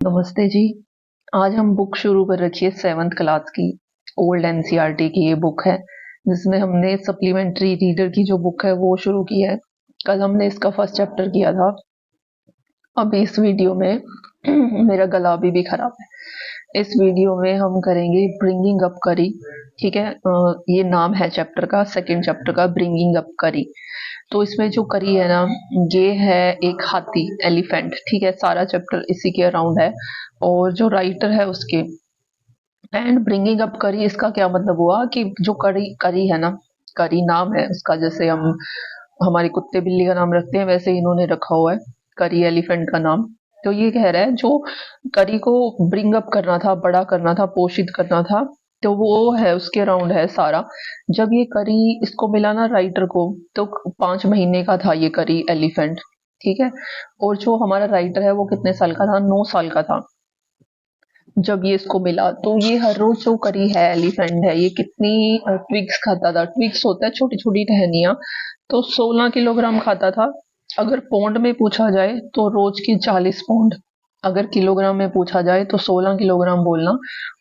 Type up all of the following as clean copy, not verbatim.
नमस्ते जी। आज हम बुक शुरू कर रखी है 7th क्लास की। ओल्ड एनसीईआरटी की ये बुक है, जिसमें हमने सप्लीमेंट्री रीडर की जो बुक है वो शुरू की है। कल हमने इसका फर्स्ट चैप्टर किया था। अब इस वीडियो में मेरा गला अभी भी खराब है। इस वीडियो में हम करेंगे ब्रिंगिंग अप करी। ठीक है, ये नाम है चैप्टर का, सेकंड चैप्टर का, ब्रिंगिंग अप करी। तो इसमें जो करी है ना, ये है एक हाथी, एलिफेंट। ठीक है, सारा चैप्टर इसी के अराउंड है और जो राइटर है उसके। एंड ब्रिंगिंग अप करी, इसका क्या मतलब हुआ कि जो करी करी है ना, करी नाम है उसका, जैसे हम हमारे कुत्ते बिल्ली का नाम रखते हैं वैसे इन्होंने रखा हुआ है करी एलिफेंट का नाम। तो ये कह रहा है जो करी को ब्रिंग अप करना था, बड़ा करना था, पोषित करना था, तो वो है उसके अराउंड है सारा। जब ये करी इसको मिला ना राइटर को, तो 5 महीने का था ये करी एलिफेंट। ठीक है, और जो हमारा राइटर है वो कितने साल का था, 9 साल का था जब ये इसको मिला। तो ये हर रोज जो करी है एलिफेंट है, ये कितनी ट्विग्स खाता था। ट्विग्स होता है छोटी छोटी टहनियाँ। तो 16 किलोग्राम खाता था। अगर पौंड में पूछा जाए तो रोज की 40 पौंड। अगर किलोग्राम में पूछा जाए तो 16 किलोग्राम बोलना,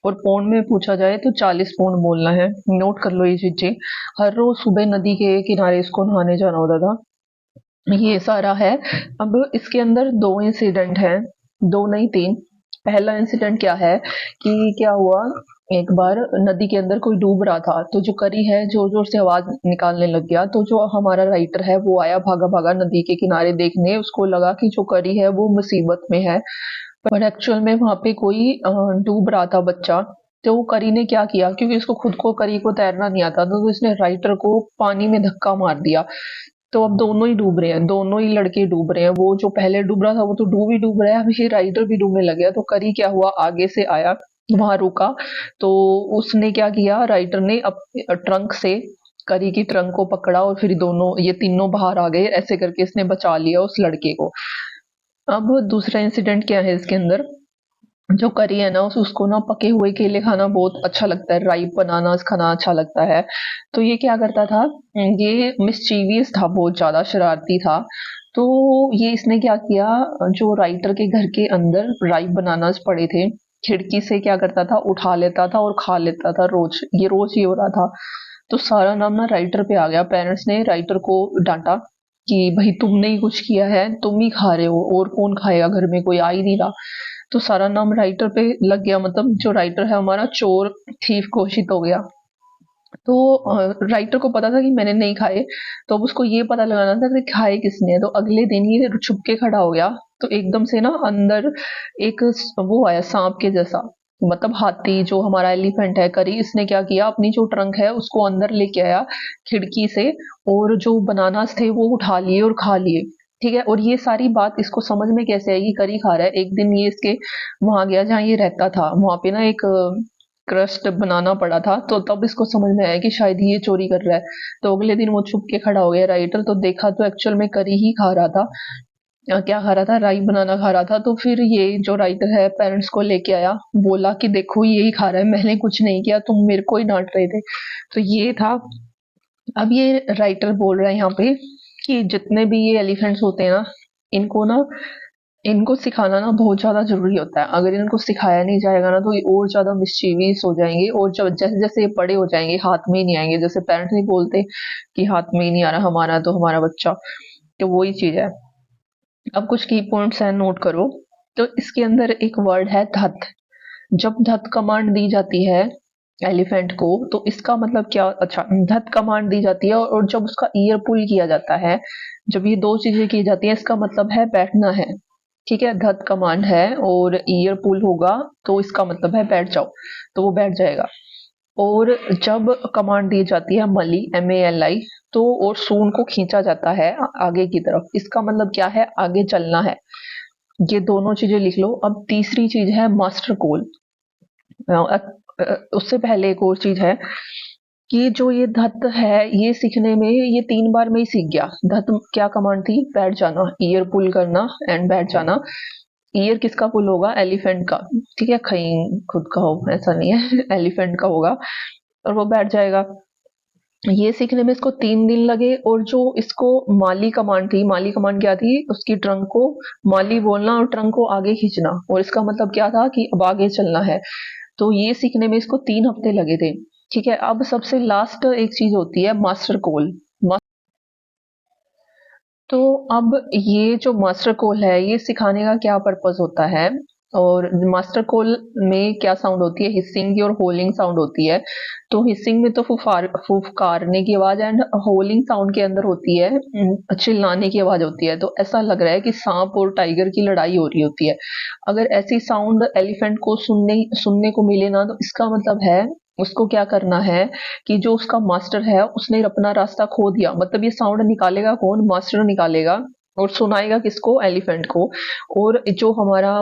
और पौंड में पूछा जाए तो 40 पौंड बोलना है। नोट कर लो ये चीजें। हर रोज सुबह नदी के किनारे इसको नहाने जाना होता था। ये सारा है। अब इसके अंदर दो इंसिडेंट हैं, दो नहीं तीन। पहला इंसिडेंट क्या है कि क्या हुआ, एक बार नदी के अंदर कोई डूब रहा था, तो जो करी है जोर जोर से आवाज निकालने लग गया। तो जो हमारा राइटर है वो आया भागा भागा नदी के किनारे देखने। उसको लगा कि जो करी है वो मुसीबत में है, पर एक्चुअल में वहां पे कोई डूब रहा था बच्चा। तो वो करी ने क्या किया, क्योंकि उसको खुद को करी को तैरना नहीं आता, तो इसने राइटर को पानी में धक्का मार दिया। तो अब दोनों ही डूब रहे हैं, दोनों ही लड़के डूब रहे हैं। वो जो पहले डूब रहा था वो तो डूब रहा है, अभी ये राइडर भी डूबने लग गया। तो करी क्या हुआ, आगे से आया, वहां रुका। तो उसने क्या किया, राइटर ने ट्रंक से करी की ट्रंक को पकड़ा और फिर दोनों ये तीनों बाहर आ गए। ऐसे करके इसने बचा लिया उस लड़के को। अब दूसरा इंसिडेंट क्या है इसके अंदर, जो करी है ना उसको ना पके हुए केले खाना बहुत अच्छा लगता है, राइप बनानास खाना अच्छा लगता है। तो ये क्या करता था, ये मिस्चीवियस था, बहुत ज्यादा शरारती था। तो ये इसने क्या किया, जो राइटर के घर के अंदर राइप बनानास पड़े थे, खिड़की से क्या करता था, उठा लेता था और खा लेता था। रोज ये हो रहा था। तो सारा नाम ना राइटर पे आ गया। पेरेंट्स ने राइटर को डांटा कि भाई तुमने ही कुछ किया है, तुम ही खा रहे हो, और कौन खाएगा, घर में कोई आ ही नहीं रहा। तो सारा नाम राइटर पे लग गया, मतलब जो राइटर है हमारा चोर थीफ घोषित हो गया। तो राइटर को पता था कि मैंने नहीं खाए। तो अब उसको ये पता लगाना था कि खाए किसने। तो अगले दिन ये छुप के खड़ा हो गया। तो एकदम से ना अंदर एक वो आया सांप के जैसा, मतलब हाथी जो हमारा एलिफेंट है करी, इसने क्या किया, अपनी जो ट्रंक है उसको अंदर लेके आया खिड़की से, और जो बनानास थे वो उठा लिए और खा लिए। ठीक है, और ये सारी बात इसको समझ में कैसे आएगी, करी खा रहा है। एक दिन ये इसके वहां गया जहाँ ये रहता था, वहां पे ना एक क्रस्ट बनाना पड़ा था। तो तब इसको समझ में आया कि शायद ये चोरी कर रहा है। तो अगले दिन वो छुप के खड़ा हो गया राइटर, तो देखा तो एक्चुअल में करी ही खा रहा था। क्या खा रहा था, राई बनाना खा रहा था। तो फिर ये जो राइटर है पेरेंट्स को लेके आया, बोला कि देखो यही खा रहा है, मैंने कुछ नहीं किया, तुम मेरे को ही डांट रहे थे। तो ये था। अब ये राइटर बोल रहा है यहाँ पे कि जितने भी ये एलिफेंट्स होते हैं ना, इनको ना इनको सिखाना ना बहुत ज्यादा जरूरी होता है। अगर इनको सिखाया नहीं जाएगा ना तो ये और ज्यादा मिस्चीवियस हो जाएंगे, और जब जैसे जैसे ये बड़े हो जाएंगे हाथ में ही नहीं आएंगे। जैसे पेरेंट्स नहीं बोलते कि हाथ में ही नहीं आ रहा हमारा, तो हमारा बच्चा, तो वही चीज है। अब कुछ की पॉइंट्स हैं, नोट करो। तो इसके अंदर एक वर्ड है धत। जब धत कमांड दी जाती है एलिफेंट को, तो इसका मतलब क्या, अच्छा, धत कमांड दी जाती है और जब उसका ईयर पुल किया जाता है, जब ये दो चीजें की जाती है, इसका मतलब है बैठना है। ठीक है, धत कमांड है और ईयर पुल होगा, तो इसका मतलब है बैठ जाओ, तो वो बैठ जाएगा। और जब कमांड दी जाती है मली, MALI, तो और सून को खींचा जाता है आगे की तरफ, इसका मतलब क्या है, आगे चलना है। ये दोनों चीजें लिख लो। अब तीसरी चीज है मास्टर कोल। उससे पहले एक और चीज है कि जो ये धत है, ये सीखने में ये 3 बार में ही सीख गया। धत क्या कमांड थी, बैठ जाना, ईयर पुल करना एंड बैठ जाना। ईयर किसका पुल होगा, एलिफेंट का। ठीक है, कहीं खुद का हो ऐसा नहीं है एलिफेंट का होगा, और वो बैठ जाएगा। ये सीखने में इसको 3 दिन लगे। और जो इसको माली कमांड थी, माली कमांड क्या थी, उसकी ट्रंक को माली बोलना और ट्रंक को आगे खींचना, और इसका मतलब क्या था कि अब आगे चलना है। तो ये सीखने में इसको 3 हफ्ते लगे थे। ठीक है, अब सबसे लास्ट एक चीज होती है मास्टर कोल। तो अब ये जो मास्टर कोल है, ये सिखाने का क्या पर्पस होता है, और मास्टर कोल में क्या साउंड होती है, हिसिंग की और होलिंग साउंड होती है। तो हिसिंग में तो फुफकारने की आवाज, एंड होलिंग साउंड के अंदर होती है चिल्लाने की आवाज होती है। तो ऐसा लग रहा है कि सांप और टाइगर की लड़ाई हो रही होती है। अगर ऐसी साउंड एलिफेंट को सुनने सुनने को मिले ना, तो इसका मतलब है उसको क्या करना है कि जो उसका मास्टर है उसने अपना रास्ता खो दिया। मतलब ये साउंड निकालेगा कौन, मास्टर निकालेगा, और सुनाएगा किसको, एलिफेंट को। और जो हमारा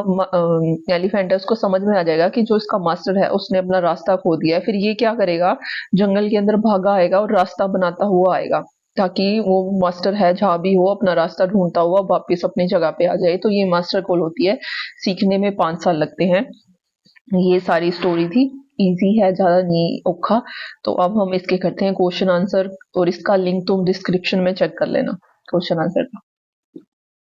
एलिफेंट है उसको समझ में आ जाएगा कि जो इसका मास्टर है उसने अपना रास्ता खो दिया है। फिर ये क्या करेगा, जंगल के अंदर भागा आएगा और रास्ता बनाता हुआ आएगा, ताकि वो मास्टर है जहाँ भी हो अपना रास्ता ढूंढता हुआ वापस अपनी जगह पे आ जाए। तो ये मास्टर कॉल होती है। सीखने में 5 साल लगते हैं। ये सारी स्टोरी थी। इजी है, ज्यादा नहीं औखा। तो अब हम इसके करते हैं क्वेश्चन आंसर, और इसका लिंक तुम डिस्क्रिप्शन में चेक कर लेना, क्वेश्चन आंसर का।